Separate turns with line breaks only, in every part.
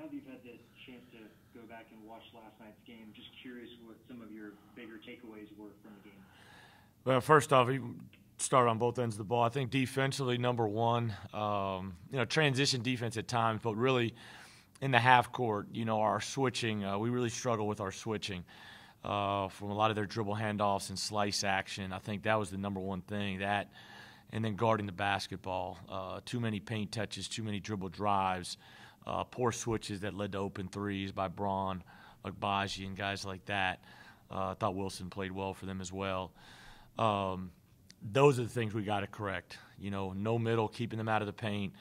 now that you've had the chance to go back and watch last night's game, just curious what some of your bigger takeaways were from the game.
Well, first off, you start on both ends of the ball. I think defensively, number one, transition defense at times, but really in the half court, our switching, we really struggle with our switching from a lot of their dribble handoffs and slice action. I think that was the number one thing, that, and then guarding the basketball. Too many paint touches, too many dribble drives, poor switches that led to open threes by Braun, Agbaji, and guys like that. I thought Wilson played well for them as well. Those are the things we got to correct. No middle, keeping them out of the paint,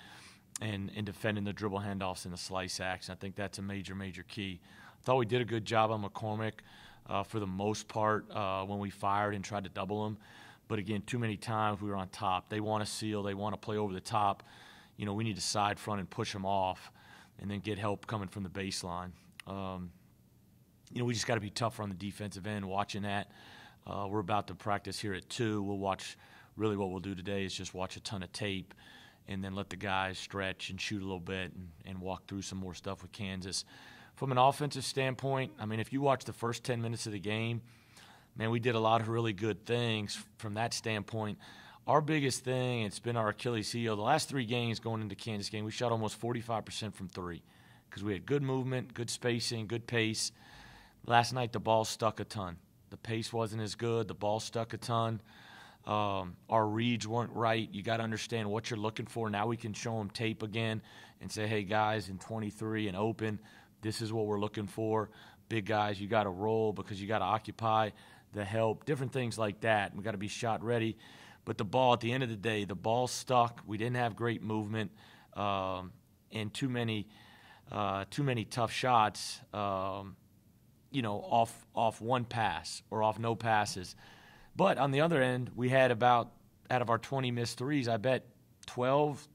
and defending the dribble handoffs and the slice action. I think that's a major, major key. I thought we did a good job on McCormick for the most part when we fired and tried to double him. But, again, too many times we were on top. They want to seal. They want to play over the top. We need to side front and push them off and then get help coming from the baseline. We just got to be tougher on the defensive end, watching that. We're about to practice here at 2. We'll watch – really what we'll do today is just watch a ton of tape and then let the guys stretch and shoot a little bit and walk through some more stuff with Kansas. From an offensive standpoint, if you watch the first 10 minutes of the game, man, we did a lot of really good things from that standpoint. Our biggest thing, it's been our Achilles heel. The last 3 games going into Kansas game, we shot almost 45% from 3 because we had good movement, good spacing, good pace. Last night the ball stuck a ton. The pace wasn't as good. The ball stuck a ton. Our reads weren't right. You got to understand what you're looking for. Now we can show them tape again and say, hey, guys, in 23 and open, this is what we're looking for. Big guys, you got to roll because you got to occupy the help, different things like that. We got to be shot ready. But the ball, at the end of the day, the ball stuck. We didn't have great movement and too many tough shots, off one pass or off no passes. But on the other end, we had about, out of our 20 missed threes, I bet 12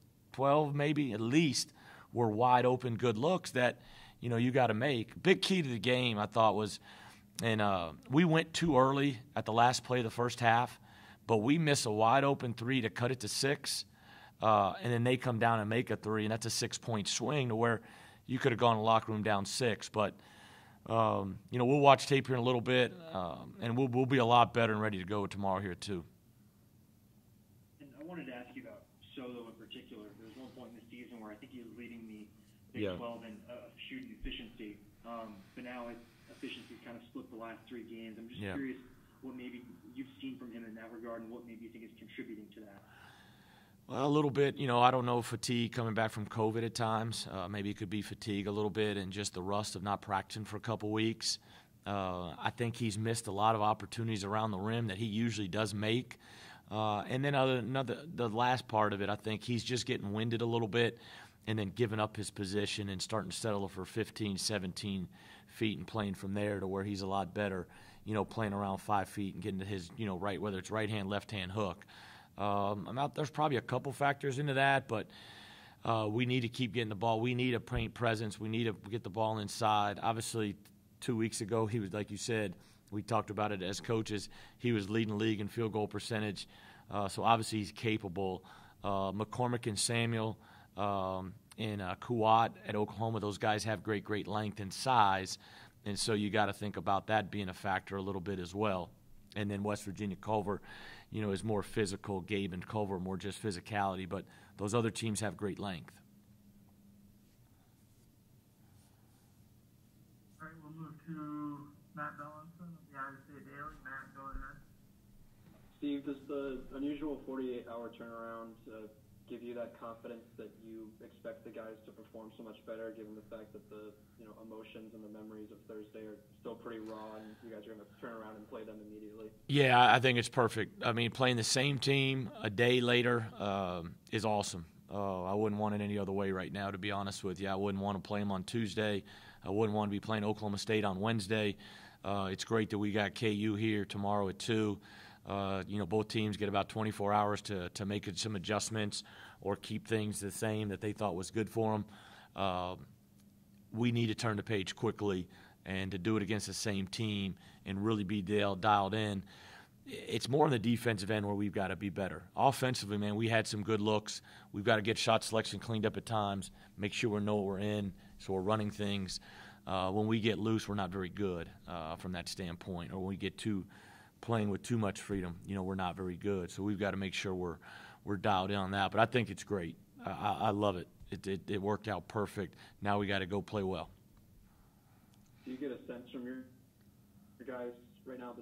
maybe at least were wide open good looks that, you got to make. Big key to the game, I thought, was, and we went too early at the last play of the first half, but we miss a wide open 3 to cut it to 6, and then they come down and make a 3, and that's a 6-point swing to where you could have gone in the locker room down 6. But we'll watch tape here in a little bit, and we'll be a lot better and ready to go tomorrow here too.
And I wanted to ask you about Soto in particular. There was one point in the season where I think he was leading the Big 12 in shooting efficiency, but now efficiency kind of split the last 3 games. I'm just curious what maybe you've seen from him in that regard and what maybe you think is contributing to that.
Well, a little bit. I don't know, fatigue coming back from COVID at times. Maybe it could be fatigue a little bit and just the rust of not practicing for a couple weeks. I think he's missed a lot of opportunities around the rim that he usually does make. And then the last part of it, I think he's just getting winded a little bit and then giving up his position and starting to settle for 15, 17 feet and playing from there to where he's a lot better, playing around 5 feet and getting to his, right, whether it's right hand, left hand hook. There's probably a couple factors into that, but we need to keep getting the ball. We need a paint presence. We need to get the ball inside. Obviously, 2 weeks ago, he was, like you said, we talked about it as coaches, he was leading the league in field goal percentage. So obviously he's capable. McCormick and Samuel and Kuwat at Oklahoma, those guys have great length and size, and so you got to think about that being a factor a little bit as well. And then West Virginia Culver, is more physical. Gabe and Culver more just physicality, but those other teams have great length.
All right, we'll move to Matt Bellinson of the Iowa State Daily. Matt, go ahead.
Steve, does the unusual 48-hour turnaround give you that confidence that you expect the guys to perform so much better, given the fact that the emotions and the memories of Thursday are still pretty raw, and you guys are going to turn around and play them immediately?
Yeah, I think it's perfect. Playing the same team a day later is awesome. I wouldn't want it any other way right now, to be honest with you. I wouldn't want to play them on Tuesday. I wouldn't want to be playing Oklahoma State on Wednesday. It's great that we got KU here tomorrow at 2. Both teams get about 24 hours to make some adjustments or keep things the same that they thought was good for them. We need to turn the page quickly, and to do it against the same team and really be dialed in. It's more on the defensive end where we've got to be better. Offensively, man, we had some good looks. We've got to get shot selection cleaned up at times, make sure we know what we're in, So we're running things. When we get loose, we're not very good from that standpoint. Or when we get playing with too much freedom, we're not very good. So we've got to make sure we're dialed in on that. But I think it's great. I love it. It worked out perfect. Now we got to go play well.
Do you get a sense from your guys right now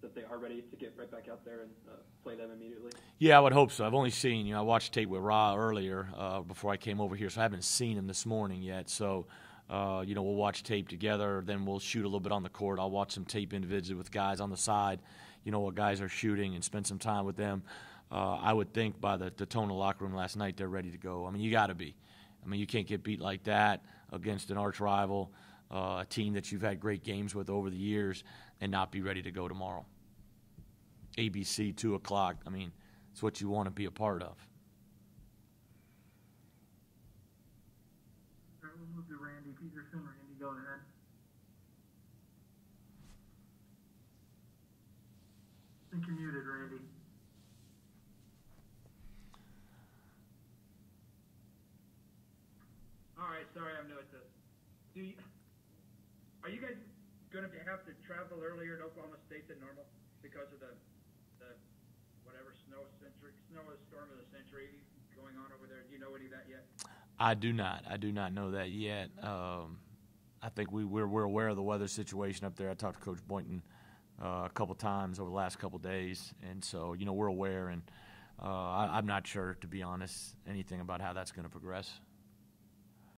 that they are ready to get right back out there and play them immediately?
Yeah, I would hope so. I've only seen, I watched tape with Ra earlier before I came over here, so I haven't seen him this morning yet. So, we'll watch tape together. Then we'll shoot a little bit on the court. I'll watch some tape individually with guys on the side, what guys are shooting, and spend some time with them. I would think by the tone of the locker room last night, they're ready to go. I mean, you got to be. I mean, you can't get beat like that against an arch rival, a team that you've had great games with over the years, and not be ready to go tomorrow. ABC, 2 o'clock. I mean, it's what you want to be a part of.
All right, we'll move to Randy Peterson. Randy, go ahead. I think you're muted, Randy.
All right, sorry, I'm new at this. Are you guys going to have to travel earlier to Oklahoma State than normal because of the whatever snowstorm of the century going on over there? Do you know any of that yet?
I do not. I do not know that yet. I think we're aware of the weather situation up there. I talked to Coach Boynton a couple times over the last couple days, and so we're aware. And I'm not sure, to be honest, anything about how that's going to progress.